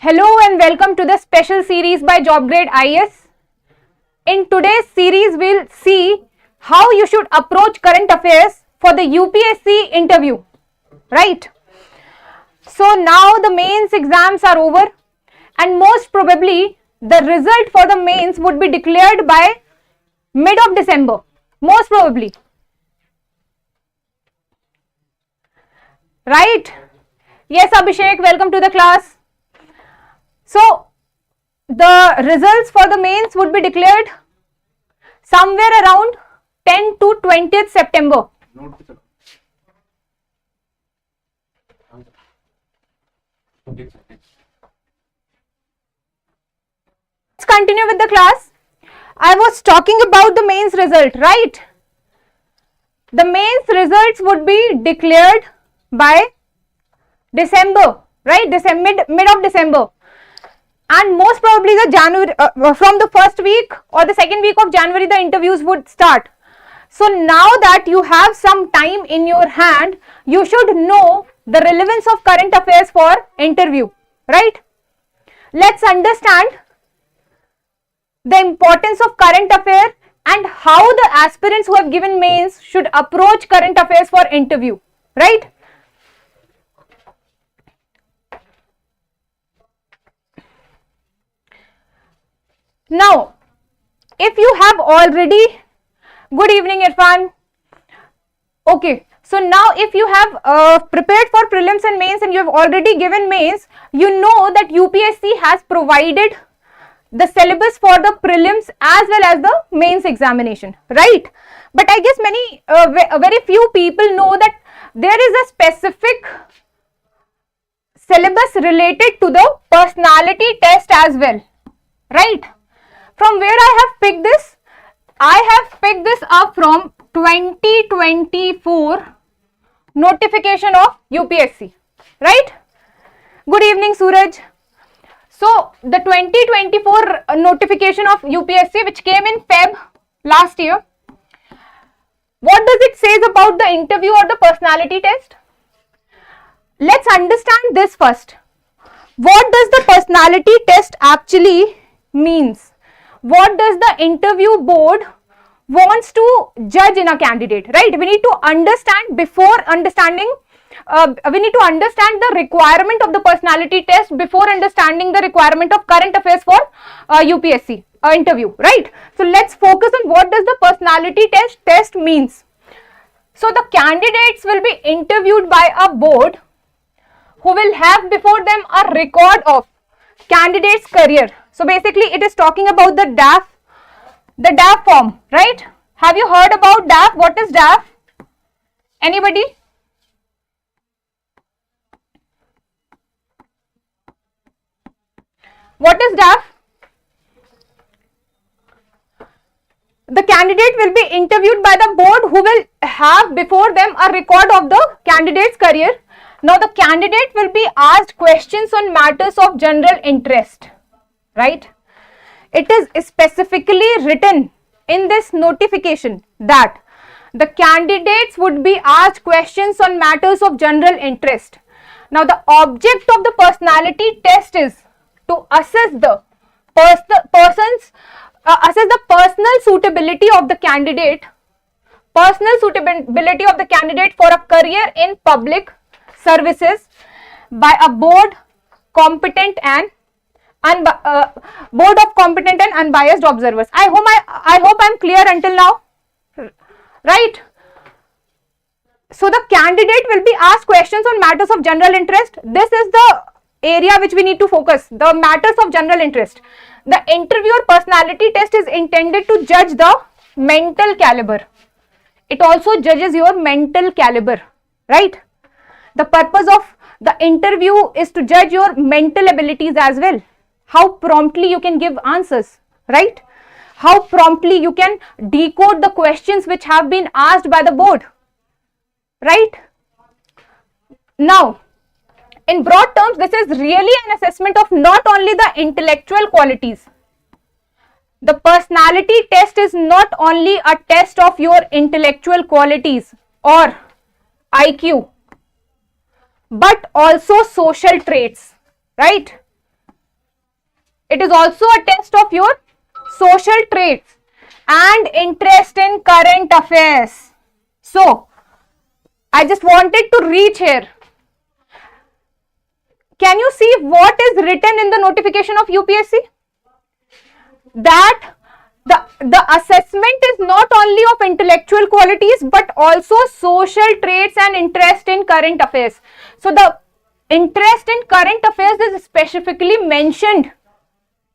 Hello and welcome to the special series by JobGrade IS. In today's series, we'll see how you should approach current affairs for the UPSC interview, right? So now the mains exams are over and most probably the result for the mains would be declared by mid of December, most probably, right? Yes, Abhishek, welcome to the class. So, the results for the mains would be declared somewhere around 10 to 20th September. Let's continue with the class. I was talking about the mains result, right? The mains results would be declared by December, right? Mid of December. And most probably the January, from the first week or the second week of January, the interviews would start. So now that you have some time in your hand, you should know the relevance of current affairs for interview, right? Let's understand the importance of current affair and how the aspirants who have given mains should approach current affairs for interview, right? Now, if you have already, good evening Irfan, okay, so now if you have prepared for prelims and mains and you have already given mains, you know that UPSC has provided the syllabus for the prelims as well as the mains examination, right? But I guess very few people know that there is a specific syllabus related to the personality test as well, right? From where I have picked this? I have picked this up from 2024 notification of UPSC, right? Good evening, Suraj. So, the 2024 notification of UPSC which came in Feb last year, what does it say about the interview or the personality test? Let's understand this first. What does the personality test actually means? What does the interview board wants to judge in a candidate, right? We need to understand before understanding, we need to understand the requirement of the personality test before understanding the requirement of current affairs for UPSC interview, right? So let's focus on what does the personality test means. So the candidates will be interviewed by a board who will have before them a record of candidate's career. So basically it is talking about the DAF form, right? Have you heard about DAF? What is DAF? Anybody? What is DAF? The candidate will be interviewed by the board who will have before them a record of the candidate's career. Now the candidate will be asked questions on matters of general interest, right? It is specifically written in this notification that the candidates would be asked questions on matters of general interest. Now the object of the personality test is to assess the personal suitability of the candidate, for a career in public services by a board competent and board of competent and unbiased observers. I hope I'm clear until now, right? So the candidate will be asked questions on matters of general interest. This is the area which we need to focus, the matters of general interest. The interviewer personality test is intended to judge the mental caliber. It also judges your mental caliber, right? The purpose of the interview is to judge your mental abilities as well. How promptly you can give answers, right? How promptly you can decode the questions which have been asked by the board, right? Now, in broad terms, this is really an assessment of not only the intellectual qualities. The personality test is not only a test of your intellectual qualities or IQ, but also social traits, right? It is also a test of your social traits and interest in current affairs. So, I just wanted to reach here. Can you see what is written in the notification of UPSC? That the assessment is not only of intellectual qualities but also social traits and interest in current affairs. So, the interest in current affairs is specifically mentioned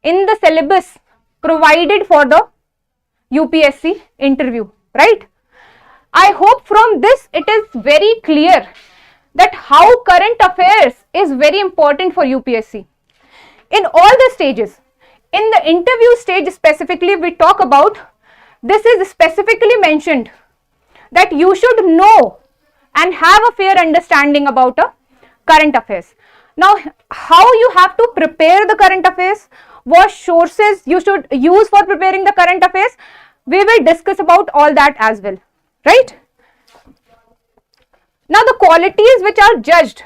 in the syllabus provided for the UPSC interview, right? I hope from this it is very clear that how current affairs is very important for UPSC. In all the stages, in the interview stage specifically, we talk about, this is specifically mentioned that you should know and have a fair understanding about a current affairs. Now, how you have to prepare the current affairs, what sources you should use for preparing the current affairs, we will discuss about all that as well, right? Now, the qualities which are judged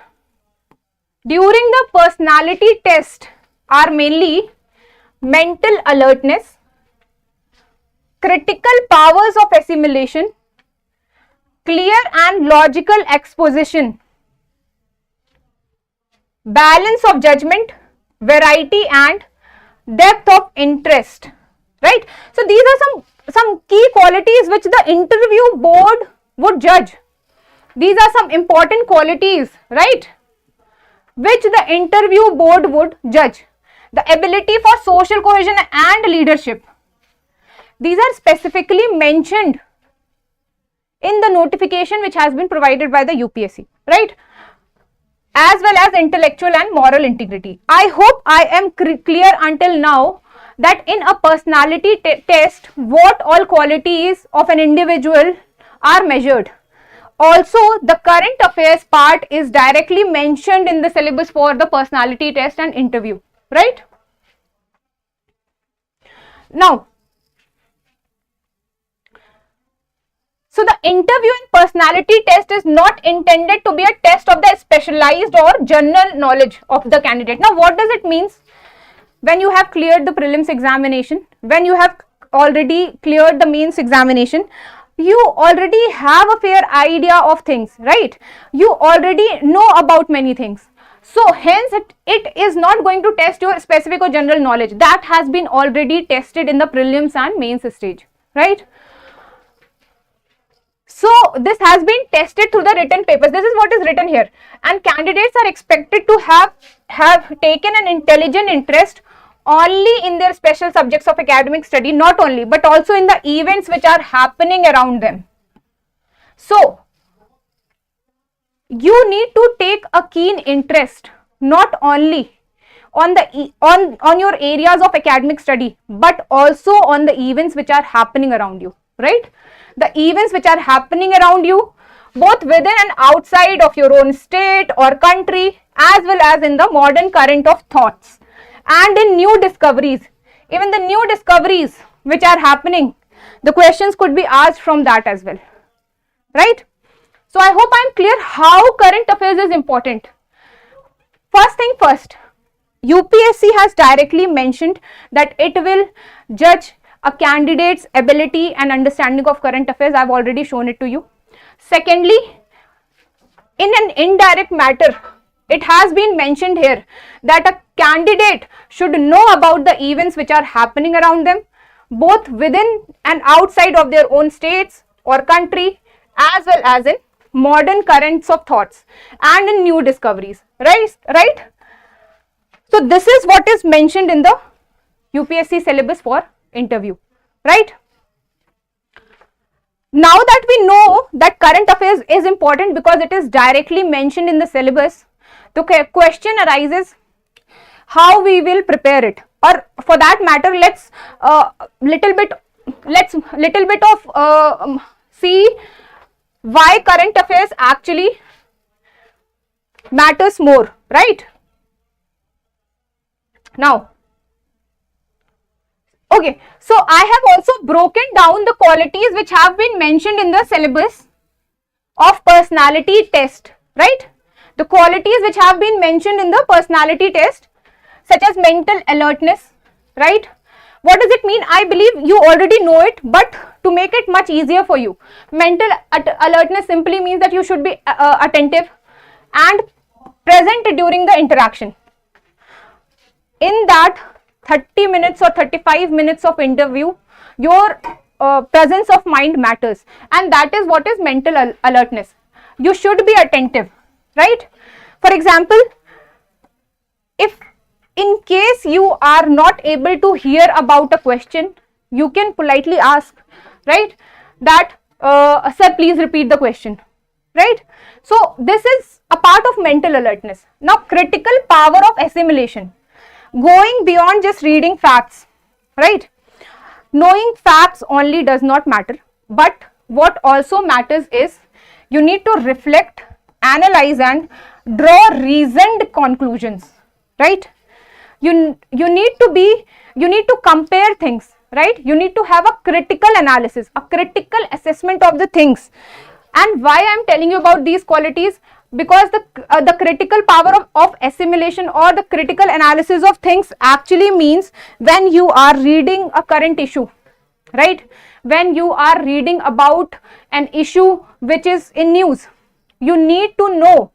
during the personality test are mainly mental alertness, critical powers of assimilation, clear and logical exposition, balance of judgment, variety and depth of interest, right? So, these are some key qualities which the interview board would judge. These are some important qualities, right, which the interview board would judge. The ability for social cohesion and leadership. These are specifically mentioned in the notification which has been provided by the UPSC, right? As well as intellectual and moral integrity. I hope I am clear until now that in a personality test, what all qualities of an individual are measured. Also, the current affairs part is directly mentioned in the syllabus for the personality test and interview, right? Now, so the interview and personality test is not intended to be a test of the specialized or general knowledge of the candidate. Now, what does it mean? When you have cleared the prelims examination, when you have already cleared the mains examination, you already have a fair idea of things, right? You already know about many things. So, hence it is not going to test your specific or general knowledge. That has been already tested in the prelims and mains stage, right? So, this has been tested through the written papers. This is what is written here. And candidates are expected to have taken an intelligent interest only in their special subjects of academic study, not only, but also in the events which are happening around them. So, you need to take a keen interest, not only on the on your areas of academic study, but also on the events which are happening around you, right? The events which are happening around you, both within and outside of your own state or country, as well as in the modern current of thoughts and in new discoveries. Even the new discoveries which are happening, the questions could be asked from that as well, right? So, I hope I am clear how current affairs is important. First thing first, UPSC has directly mentioned that it will judge a candidate's ability and understanding of current affairs. I have already shown it to you. Secondly, in an indirect matter, it has been mentioned here that a candidate should know about the events which are happening around them, both within and outside of their own states or country, as well as in modern currents of thoughts and in new discoveries, right? So, this is what is mentioned in the UPSC syllabus for interview, right? Now that we know that current affairs is important because it is directly mentioned in the syllabus, the question arises how we will prepare it, or for that matter, let's little bit of see why current affairs actually matters more, right? Now, okay, so I have also broken down the qualities which have been mentioned in the syllabus of personality test, right? The qualities which have been mentioned in the personality test, such as mental alertness, right? What does it mean? I believe you already know it, but to make it much easier for you, mental alertness simply means that you should be attentive and present during the interaction. In that 30 minutes or 35 minutes of interview, your presence of mind matters, and that is what is mental alertness. You should be attentive, right? For example, if in case you are not able to hear about a question, you can politely ask, right, that sir, please repeat the question, right? So this is a part of mental alertness. Now, critical power of assimilation, going beyond just reading facts, right? Knowing facts only does not matter, but what also matters is you need to reflect, analyze and draw reasoned conclusions, right? You need to compare things, right? You need to have a critical analysis, a critical assessment of the things. And why I am telling you about these qualities? Because the critical power of assimilation or the critical analysis of things actually means when you are reading a current issue, right? When you are reading about an issue which is in news, you need to know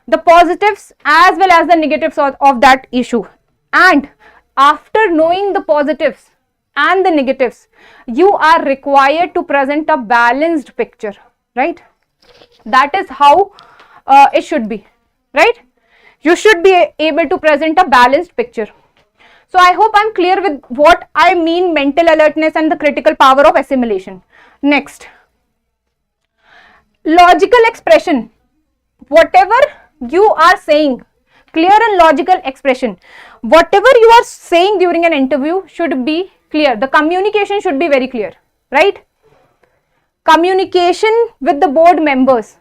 the positives as well as the negatives of that issue. And after knowing the positives and the negatives, you are required to present a balanced picture, right? That is how it should be, right? You should be able to present a balanced picture. So I hope I'm clear with what I mean mental alertness and the critical power of assimilation. Next, logical expression. Whatever you are saying, clear and logical expression. Whatever you are saying during an interview should be clear. The communication should be very clear, right? Communication with the board members,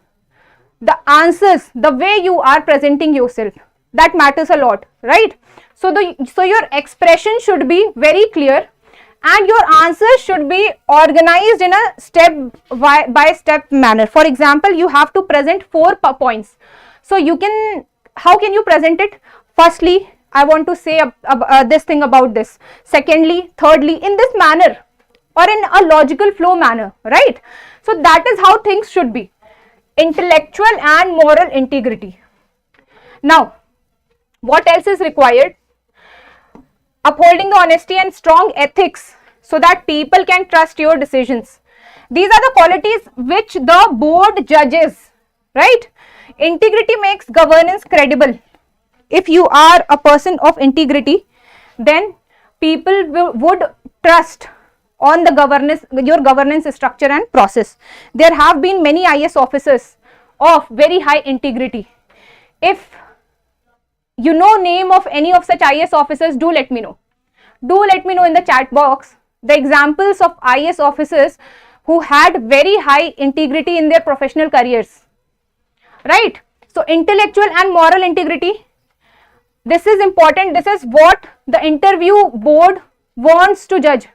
the answers, the way you are presenting yourself, that matters a lot, right? So your expression should be very clear and your answers should be organized in a step by step manner. For example, you have to present 4 points. So how can you present it? Firstly, I want to say this thing about this. Secondly, thirdly, in this manner or in a logical flow manner, right? So that is how things should be. Intellectual and moral integrity. Now, what else is required? Upholding the honesty and strong ethics so that people can trust your decisions. These are the qualities which the board judges, right? Integrity makes governance credible. If you are a person of integrity, then people would trust on the your governance structure and process. There have been many IS officers of very high integrity. If you know name of any of such IS officers, do let me know. Do let me know in the chat box the examples of IS officers who had very high integrity in their professional careers, right? So intellectual and moral integrity, this is important. This is what the interview board wants to judge.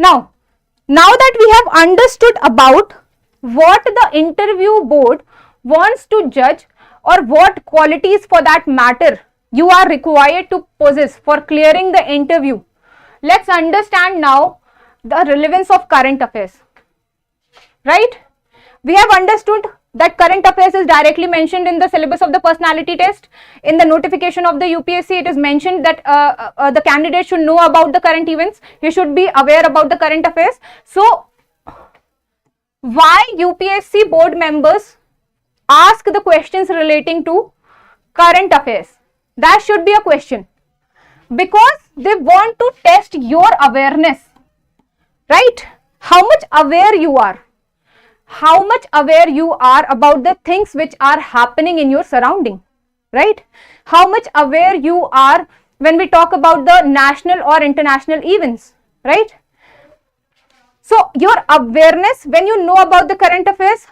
Now that we have understood about what the interview board wants to judge or what qualities for that matter you are required to possess for clearing the interview, let's understand now the relevance of current affairs, right? We have understood that current affairs is directly mentioned in the syllabus of the personality test. In the notification of the UPSC, it is mentioned that the candidate should know about the current events. He should be aware about the current affairs. So, why UPSC board members ask the questions relating to current affairs? That should be a question. Because they want to test your awareness, right? How much aware you are. How much aware you are about the things which are happening in your surrounding, right? How much aware you are when we talk about the national or international events, right? So your awareness, when you know about the current affairs,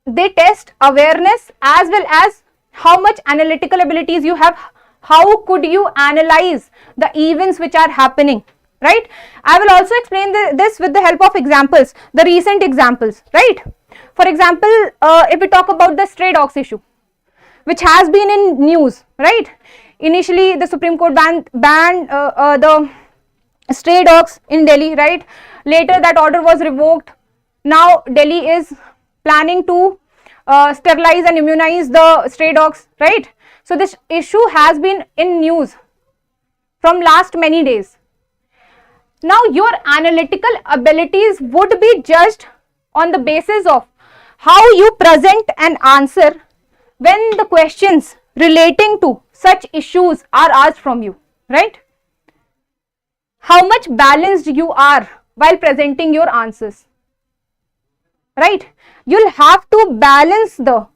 they test awareness as well as how much analytical abilities you have. How could you analyze the events which are happening, right? I will also explain this with the help of examples, the recent examples, right? For example, if we talk about the stray dogs issue, which has been in news, right? Initially, the Supreme Court banned the stray dogs in Delhi, right? Later, that order was revoked. Now, Delhi is planning to sterilize and immunize the stray dogs, right? So, this issue has been in news from last many days. Now, your analytical abilities would be judged on the basis of how you present an answer when the questions relating to such issues are asked from you, right? How much balanced you are while presenting your answers, right? You'll have to balance the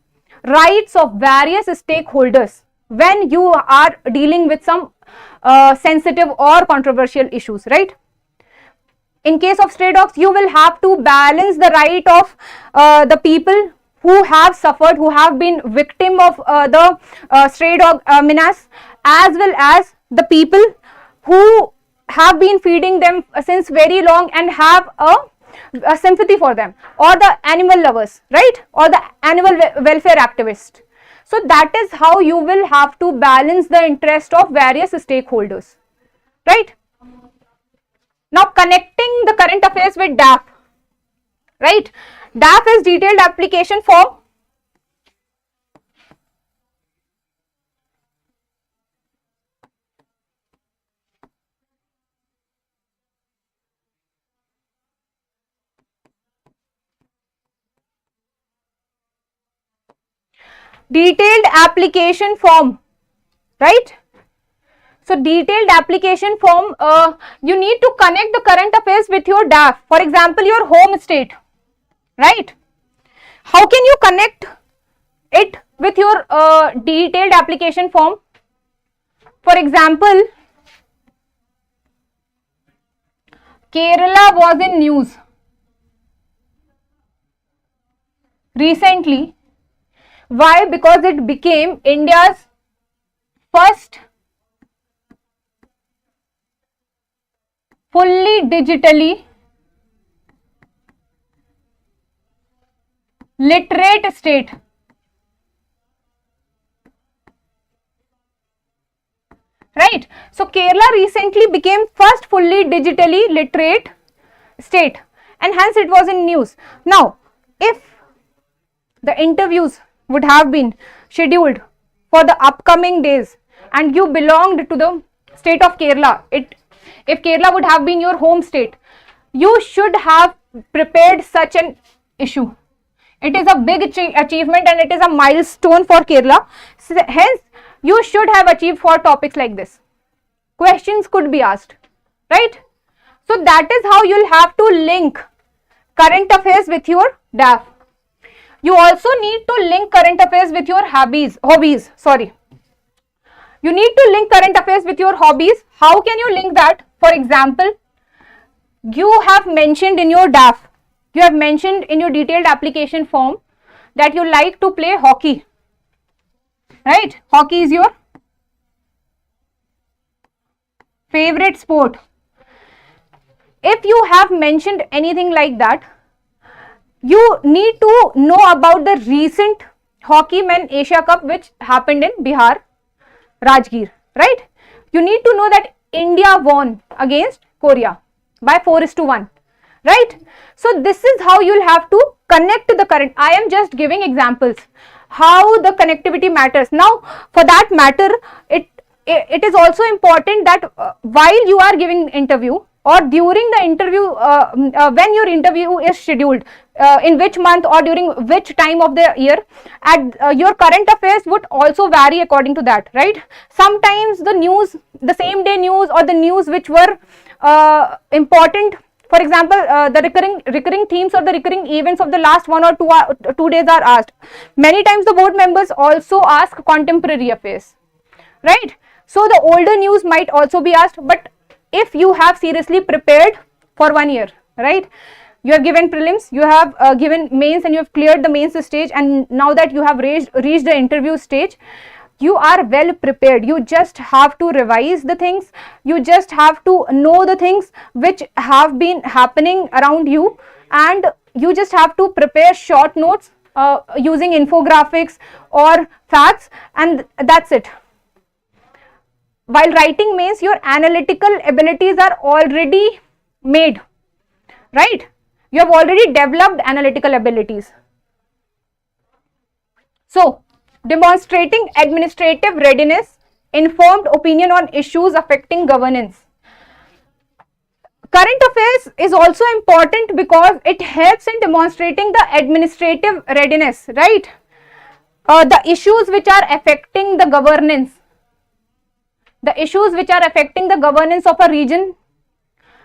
rights of various stakeholders when you are dealing with some sensitive or controversial issues, right? In case of stray dogs, you will have to balance the right of the people who have suffered, who have been victim of the stray dog menace, as well as the people who have been feeding them since very long and have a sympathy for them, or the animal lovers, right, or the animal welfare activists. So that is how you will have to balance the interest of various stakeholders, right? Now, connecting the current affairs with DAF, right? DAF is detailed application form. Detailed application form, right? So, detailed application form, you need to connect the current affairs with your DAF. For example, your home state, right? How can you connect it with your detailed application form? For example, Kerala was in news recently. Why? Because it became India's first fully digitally literate state. Right? So, Kerala recently became first fully digitally literate state, and hence it was in news. Now, if the interviews would have been scheduled for the upcoming days and you belonged to the state of Kerala, if Kerala would have been your home state, you should have prepared such an issue. It is a big achievement and it is a milestone for Kerala. So, hence, you should have achieved for topics like this. Questions could be asked, right? So, that is how you'll have to link current affairs with your DAF. You also need to link current affairs with your hobbies. You need to link current affairs with your hobbies. How can you link that? For example, you have mentioned in your DAF, you have mentioned in your detailed application form that you like to play hockey, right? Hockey is your favorite sport. If you have mentioned anything like that, you need to know about the recent Hockey Men Asia Cup which happened in Bihar, Rajgir, right? You need to know that India won against Korea by 4:1, right? So, this is how you'll have to connect the current. I am just giving examples how the connectivity matters. Now, for that matter, it is also important that while you are giving interview or during the interview, when your interview is scheduled, in which month or during which time of the year, your current affairs would also vary according to that, right? Sometimes the news, the same day news or the news which were important, for example, the recurring themes or the recurring events of the last 1 or 2 days are asked. Many times the board members also ask contemporary affairs, right? So, the older news might also be asked, but if you have seriously prepared for 1 year, right? You have given prelims, you have given mains and you have cleared the mains stage, and now that you have reached the interview stage, you are well prepared. You just have to revise the things, you just have to know the things which have been happening around you, and you just have to prepare short notes using infographics or facts, and that's it. While writing mains, your analytical abilities are already made, right? You have already developed analytical abilities. So, demonstrating administrative readiness, informed opinion on issues affecting governance. Current affairs is also important because it helps in demonstrating the administrative readiness, right? The issues which are affecting the governance. The issues which are affecting the governance of a region,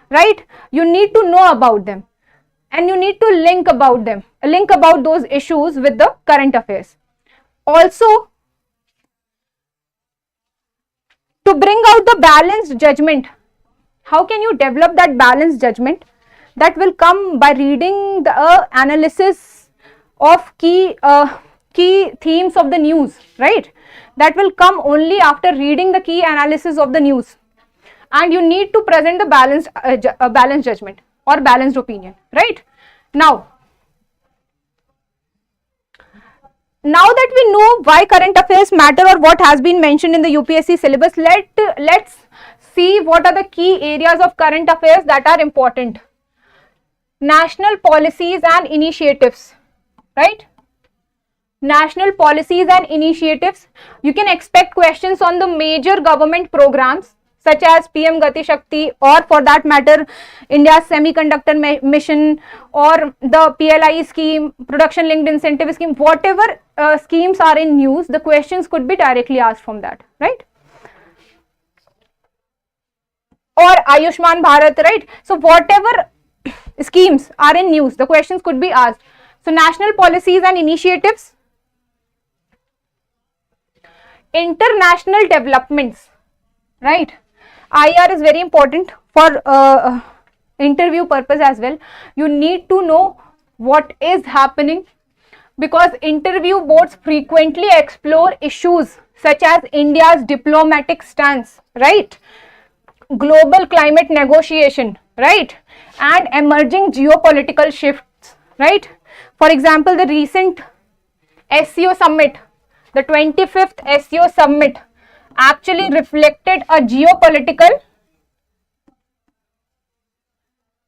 right? You need to know about them and you need to link about those issues with the current affairs. Also, to bring out the balanced judgment. How can you develop that balanced judgment? That will come by reading the analysis of key themes of the news, right? That will come only after reading the key analysis of the news, and you need to present the balanced judgment or balanced opinion, right? Now that we know why current affairs matter or what has been mentioned in the UPSC syllabus, let's see what are the key areas of current affairs that are important. National policies and initiatives, right? National policies and initiatives. You can expect questions on the major government programs such as PM Gati Shakti, or for that matter India's semiconductor mission, or the PLI scheme, production linked incentive scheme. Whatever schemes are in news, the questions could be directly asked from that, right? Or Ayushman Bharat, right? So whatever schemes are in news, the questions could be asked. So national policies and initiatives. International developments, right? IR is very important for interview purpose as well. You need to know what is happening, because interview boards frequently explore issues such as India's diplomatic stance, right? Global climate negotiation, right? And emerging geopolitical shifts, right? For example, the recent SCO summit, the 25th SCO summit actually reflected a geopolitical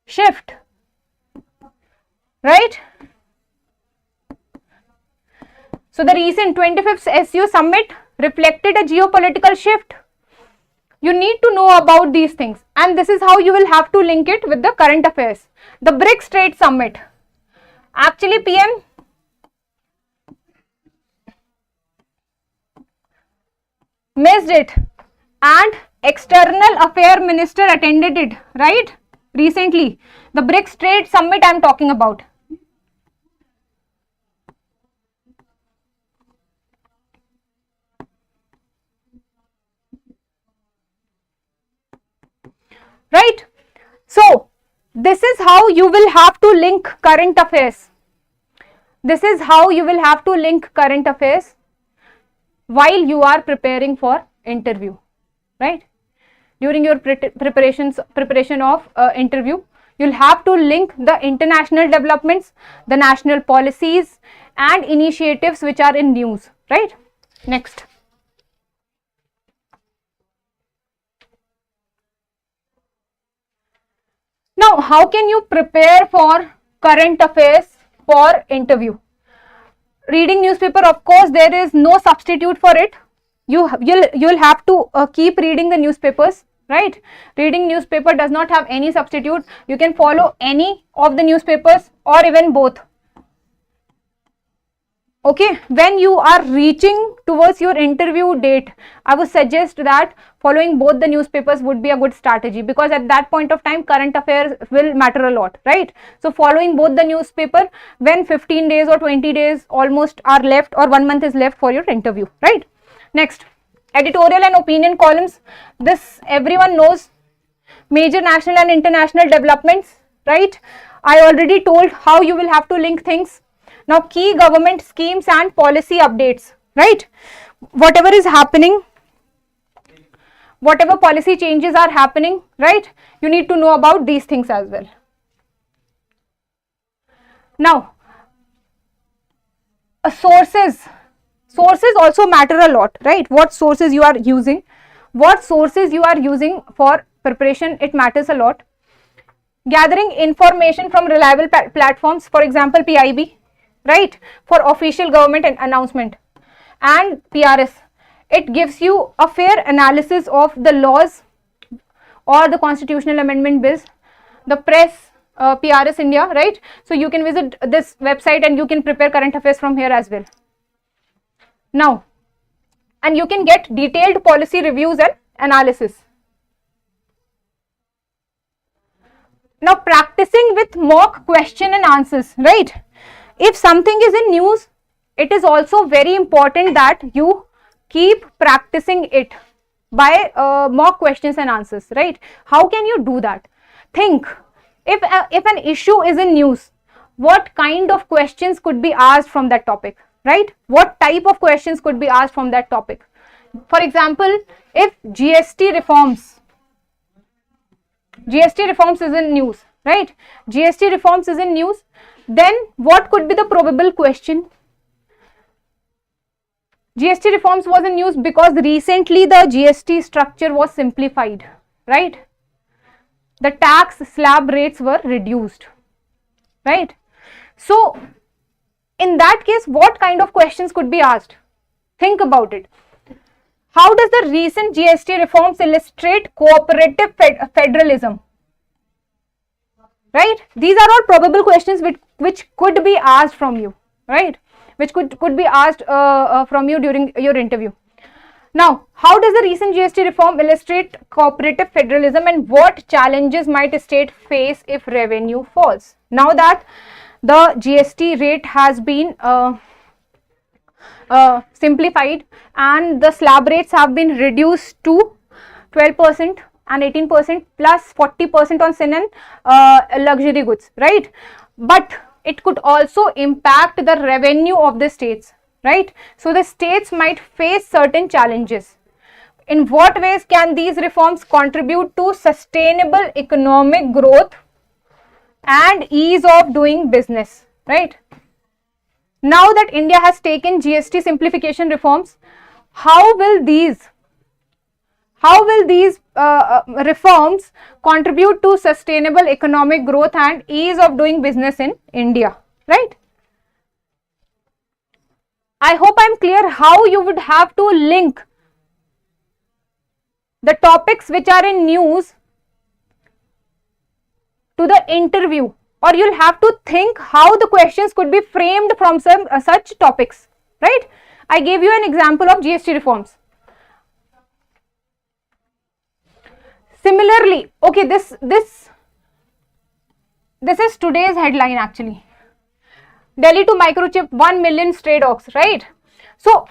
shift, right? So the recent 25th SCO summit reflected a geopolitical shift. You need to know about these things, and this is how you will have to link it with the current affairs. The BRICS Trade Summit, actually PM missed it and External Affair Minister attended it, right? Recently, the BRICS Trade Summit I am talking about. Right? So, this is how you will have to link current affairs. This is how you will have to link current affairs while you are preparing for interview, right? During your preparation of interview, you'll have to link the international developments, the national policies and initiatives which are in news, right? Next. Now, how can you prepare for current affairs for interview? Reading newspaper, of course, there is no substitute for it. You'll have to keep reading the newspapers, right? Reading newspaper does not have any substitute. You can follow any of the newspapers or even both. Okay, when you are reaching towards your interview date, I would suggest that following both the newspapers would be a good strategy, because at that point of time current affairs will matter a lot, right? So following both the newspaper when 15 days or 20 days almost are left, or 1 month is left for your interview, right? Next, editorial and opinion columns. This everyone knows. Major national and international developments, right? I already told how you will have to link things. Now, key government schemes and policy updates, right? Whatever is happening, whatever policy changes are happening, right? You need to know about these things as well. Now, sources also matter a lot, right? What sources you are using, for preparation, it matters a lot. Gathering information from reliable platforms, for example PIB, right, for official government announcement, and PRS, it gives you a fair analysis of the laws or the constitutional amendment bills. The press, PRS India, right? So you can visit this website and you can prepare current affairs from here as well. Now, and you can get detailed policy reviews and analysis. Now, practicing with mock question and answers, right? If something is in news, it is also very important that you keep practicing it by mock questions and answers, right? How can you do that? Think, if an issue is in news, what kind of questions could be asked from that topic, right? What type of questions could be asked from that topic? For example, if GST reforms is in news, right? GST reforms is in news, then what could be the probable question? GST reforms was in news because recently the GST structure was simplified, right? The tax slab rates were reduced, right? So, in that case, what kind of questions could be asked? Think about it. How does the recent GST reforms illustrate cooperative federalism? Right? These are all probable questions which could be asked from you, right? Which could be asked from you during your interview. Now, how does the recent GST reform illustrate cooperative federalism, and what challenges might a state face if revenue falls? Now that the GST rate has been simplified and the slab rates have been reduced to 12% and 18% plus 40% on sin and luxury goods, right? But it could also impact the revenue of the states, right? So the states might face certain challenges. In what ways can these reforms contribute to sustainable economic growth and ease of doing business, right? Now that India has taken GST simplification reforms, how will these reforms contribute to sustainable economic growth and ease of doing business in India, right? I hope I'm clear how you would have to link the topics which are in news to the interview, or you'll have to think how the questions could be framed from some such topics, right? I gave you an example of GST reforms. Similarly, okay, this is today's headline actually. Delhi to microchip 1 million stray dogs, right? So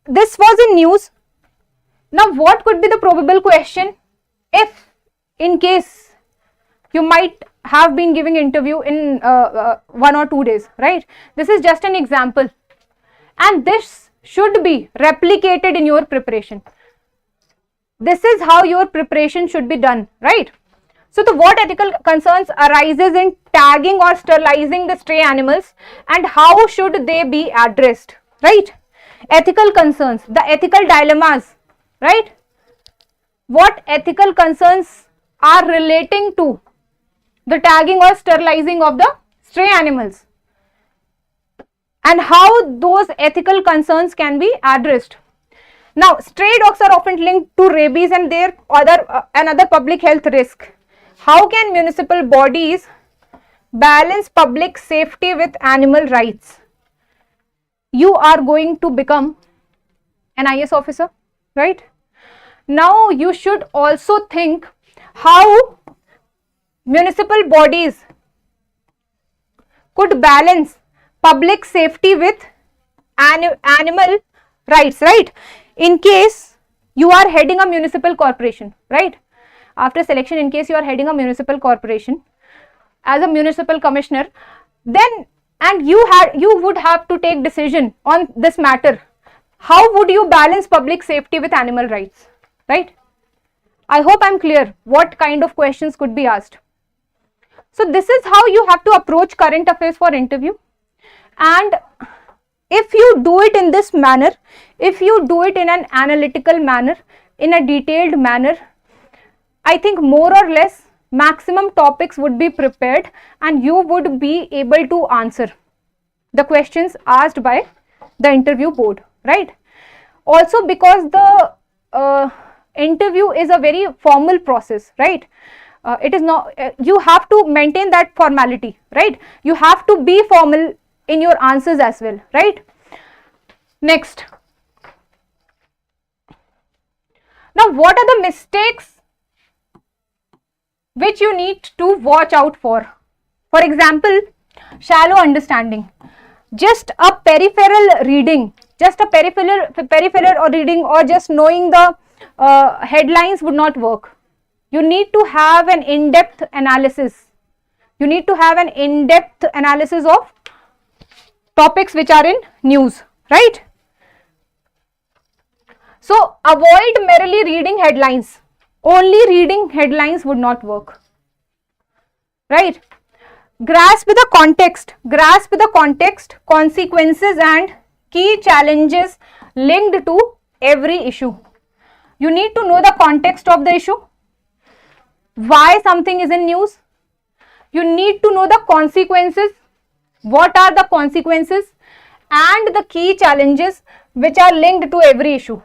this was in news. Now what could be the probable question if in case you might have been giving interview in 1 or 2 days, right? This is just an example, and this should be replicated in your preparation. This is how your preparation should be done, right? So the what ethical concerns arises in tagging or sterilizing the stray animals, and how should they be addressed, right? Ethical concerns, the ethical dilemmas, right? What ethical concerns are relating to the tagging or sterilizing of the stray animals, and how those ethical concerns can be addressed. Now, stray dogs are often linked to rabies and their another public health risk. How can municipal bodies balance public safety with animal rights? You are going to become an IS officer, right? Now, you should also think how municipal bodies could balance public safety with animal rights, right? In case you are heading a municipal corporation, right? After selection, in case you are heading a municipal corporation as a municipal commissioner, then and you would have to take decision on this matter. How would you balance public safety with animal rights, right? I hope I'm clear what kind of questions could be asked. So this is how you have to approach current affairs for interview. And if you do it in this manner, if you do it in an analytical manner, in a detailed manner, I think more or less maximum topics would be prepared and you would be able to answer the questions asked by the interview board, right? Also because the interview is a very formal process, right? It is not, you have to maintain that formality, right? You have to be formal in your answers as well, right? Next. Now, what are the mistakes which you need to watch out for? For example, shallow understanding. Just a peripheral reading, just a peripheral or reading, or just knowing the headlines would not work. You need to have an in-depth analysis. You need to have an in-depth analysis of topics which are in news, right? So avoid merely reading headlines. Only reading headlines would not work, right? Grasp the context, consequences and key challenges linked to every issue. You need to know the context of the issue, why something is in news. You need to know the consequences, what are the consequences, and the key challenges which are linked to every issue.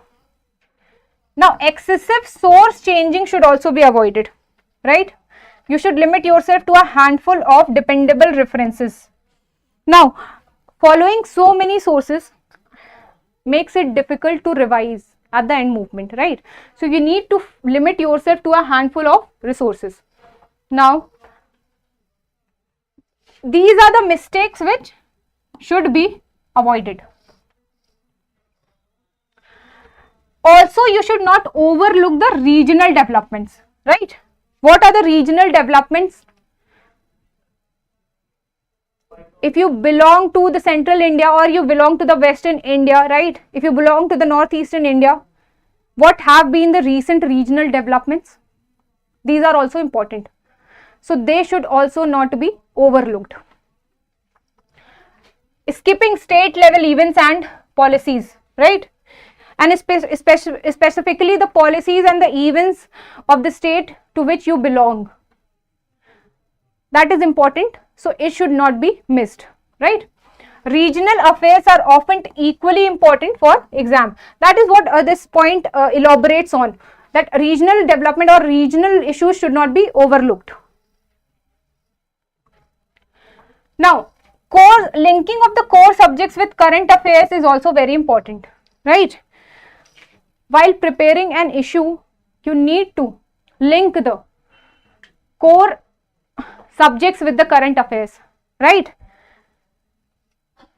Now, excessive source changing should also be avoided, right? You should limit yourself to a handful of dependable references. Now, following so many sources makes it difficult to revise at the end movement, right? So, you need to limit yourself to a handful of resources. Now, these are the mistakes which should be avoided. Also, you should not overlook the regional developments, right? What are the regional developments? If you belong to the central India or you belong to the western India, right? If you belong to the northeastern India, what have been the recent regional developments? These are also important. So, they should also not be overlooked. Skipping state level events and policies, right? And specifically the policies and the events of the state to which you belong. That is important, so it should not be missed, right? Regional affairs are often equally important for exam. That is what this point elaborates on, that regional development or regional issues should not be overlooked. Now, linking of the core subjects with current affairs is also very important, right? While preparing an issue, you need to link the core subjects with the current affairs, right?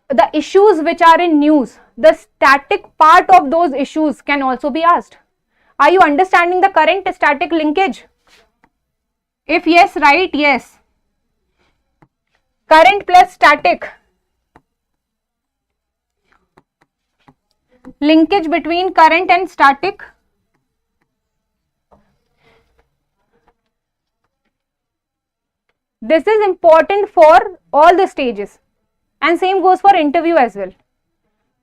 The issues which are in news, the static part of those issues can also be asked. Are you understanding the current static linkage? If yes, write yes. Current plus static. Linkage between current and static. This is important for all the stages and same goes for interview as well.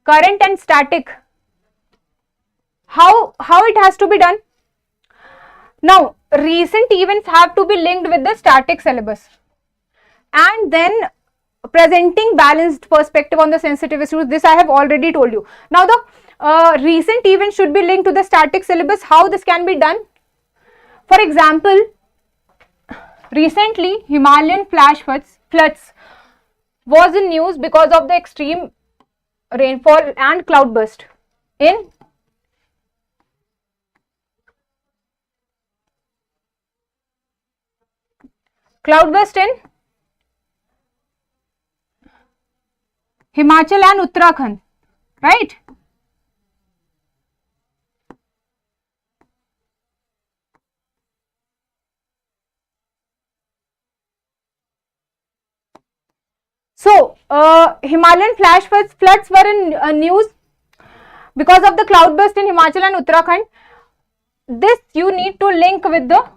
Current and static. How it has to be done? Now, recent events have to be linked with the static syllabus and then presenting balanced perspective on the sensitive issues. This I have already told you. Now, the recent events should be linked to the static syllabus. How this can be done? For example, recently Himalayan flash floods was in news because of the extreme rainfall and cloudburst in Himachal and Uttarakhand, right? So, Himalayan flash floods were in news because of the cloudburst in Himachal and Uttarakhand. This you need to link with the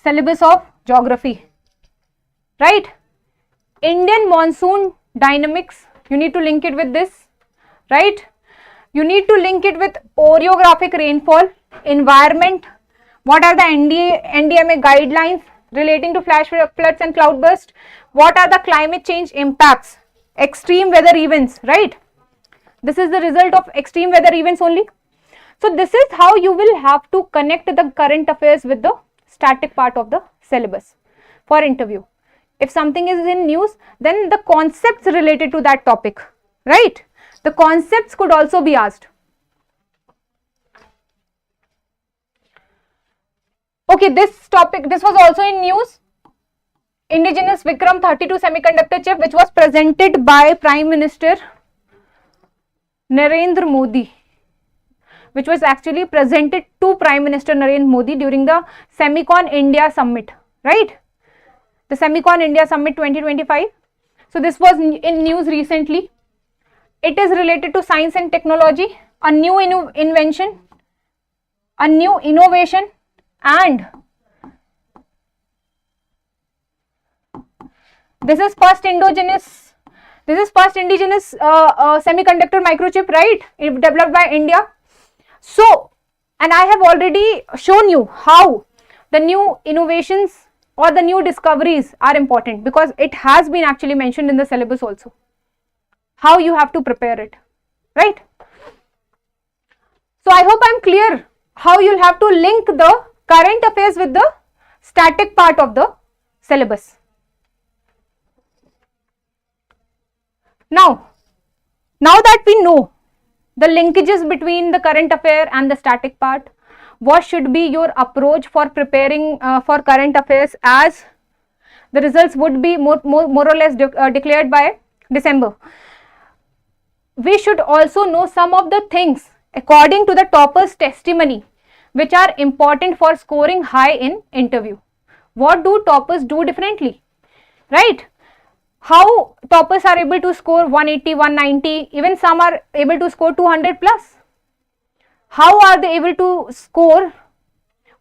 syllabus of geography, right? Indian monsoon dynamics You need to link it with this, right? You need to link it with orographic rainfall, environment. What are the NDMA guidelines relating to flash floods and cloudburst? What are the climate change impacts? Extreme weather events, right? This is the result of extreme weather events only. So this is how you will have to connect the current affairs with the static part of the syllabus for interview. If something is in news, then the concepts related to that topic, right? The concepts could also be asked. Okay, this topic, this was also in news. Indigenous Vikram 32 semiconductor chip, which was presented by Prime Minister Narendra Modi, which was actually presented to Prime Minister Narendra Modi during the Semicon India Summit, right? The Semicon India Summit 2025. So this was in news recently. It is related to science and technology, a new invention, a new innovation, and this is first indigenous semiconductor microchip, right? Developed by India. So, and I have already shown you how the new innovations or the new discoveries are important, because it has been actually mentioned in the syllabus also. How you have to prepare it, right? So I hope I'm clear how you'll have to link the current affairs with the static part of the syllabus. Now that we know the linkages between the current affair and the static part, what should be your approach for preparing for current affairs, as the results would be more or less declared by December. We should also know some of the things according to the topper's testimony which are important for scoring high in interview. What do toppers do differently, right? How toppers are able to score 180, 190, even some are able to score 200 plus. How are they able to score,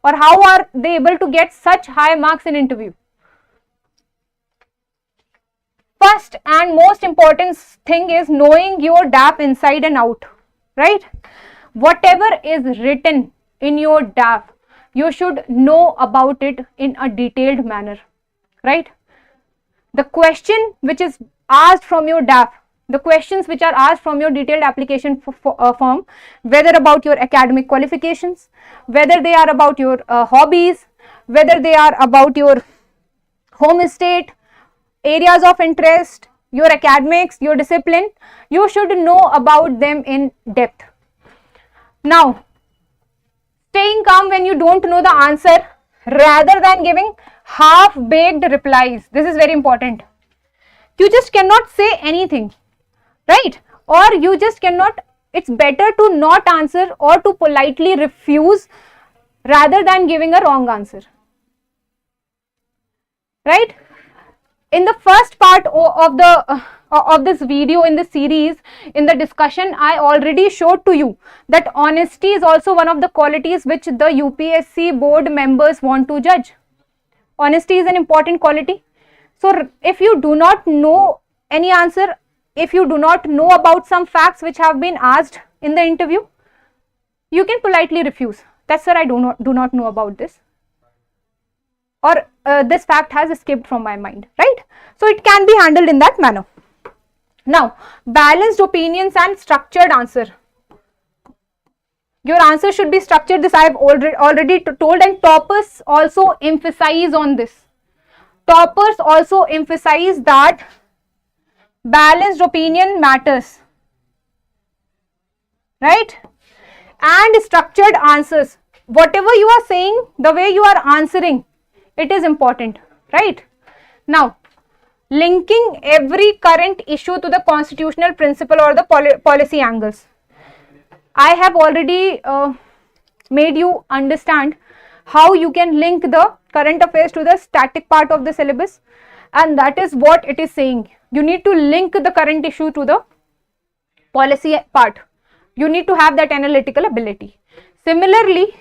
or how are they able to get such high marks in interview? First and most important thing is knowing your DAF inside and out, right? Whatever is written in your DAF, you should know about it in a detailed manner, right? The question which is asked from your DAF, the questions which are asked from your detailed application form, whether about your academic qualifications, whether they are about your hobbies, whether they are about your home state, areas of interest, your academics, your discipline, you should know about them in depth. Now, staying calm when you don't know the answer rather than giving half-baked replies. This is very important. You just cannot say anything, right? Or you just cannot, it's better to not answer or to politely refuse rather than giving a wrong answer, right? In the first part of this video, in this series, in the discussion, I already showed to you that honesty is also one of the qualities which the UPSC board members want to judge. Honesty is an important quality. So if you do not know any answer, if you do not know about some facts which have been asked in the interview, you can politely refuse. That, sir, I do not know about this, or this fact has escaped from my mind, right? So it can be handled in that manner. Now, balanced opinions and structured answer. Your answer should be structured. This I have already told, and toppers also emphasize on this. Toppers also emphasize that balanced opinion matters, right? And structured answers. Whatever you are saying, the way you are answering, it is important, right? Now, linking every current issue to the constitutional principle or the policy angles. I have already made you understand how you can link the current affairs to the static part of the syllabus, and that is what it is saying. You need to link the current issue to the policy part. You need to have that analytical ability. Similarly,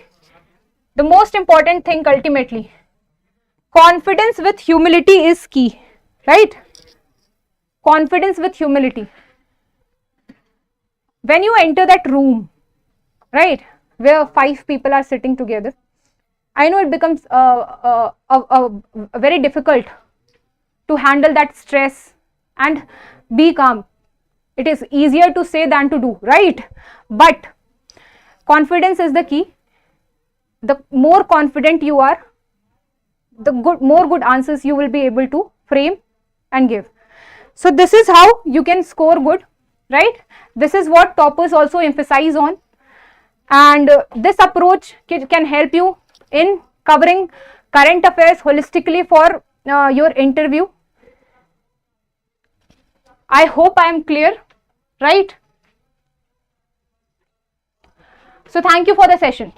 the most important thing ultimately, confidence with humility is key, right? Confidence with humility. when you enter that room, right, where 5 people are sitting together, I know it becomes very difficult to handle that stress and be calm. It is easier to say than to do, right? But confidence is the key. The more confident you are, the more good answers you will be able to frame and give. So this is how you can score good, right? This is what toppers also emphasize on, and this approach can help you in covering current affairs holistically for your interview. I hope I am clear, right? So thank you for the session.